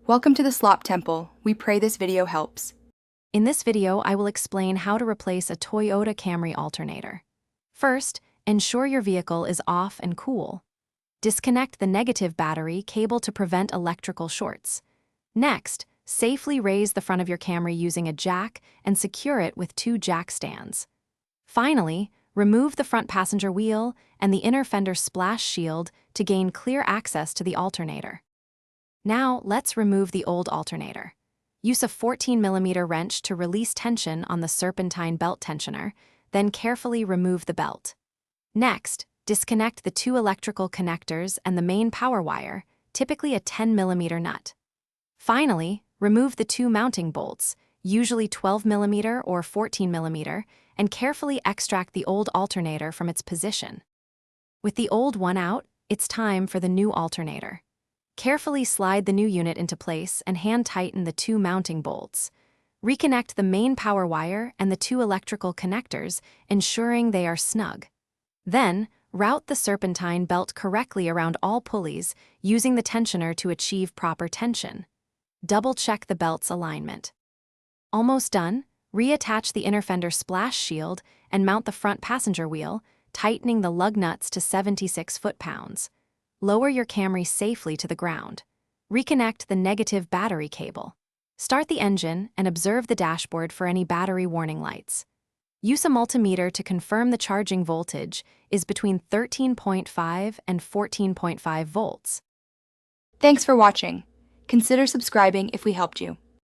Welcome to the Slop Temple. We pray this video helps. In this video, I will explain how to replace a Toyota Camry alternator. First, ensure your vehicle is off and cool. Disconnect the negative battery cable to prevent electrical shorts. Next, safely raise the front of your Camry using a jack and secure it with 2 jack stands. Finally, remove the front passenger wheel and the inner fender splash shield to gain clear access to the alternator. Now, let's remove the old alternator. Use a 14mm wrench to release tension on the serpentine belt tensioner, then carefully remove the belt. Next, disconnect the 2 electrical connectors and the main power wire, typically a 10mm nut. Finally, remove the 2 mounting bolts, usually 12mm or 14mm, and carefully extract the old alternator from its position. With the old one out, it's time for the new alternator. Carefully slide the new unit into place and hand-tighten the 2 mounting bolts. Reconnect the main power wire and the 2 electrical connectors, ensuring they are snug. Then, route the serpentine belt correctly around all pulleys, using the tensioner to achieve proper tension. Double-check the belt's alignment. Almost done, reattach the inner fender splash shield and mount the front passenger wheel, tightening the lug nuts to 76 foot-pounds. Lower your Camry safely to the ground. Reconnect the negative battery cable. Start the engine and observe the dashboard for any battery warning lights. Use a multimeter to confirm the charging voltage is between 13.5 and 14.5 volts. Thanks for watching. Consider subscribing if we helped you.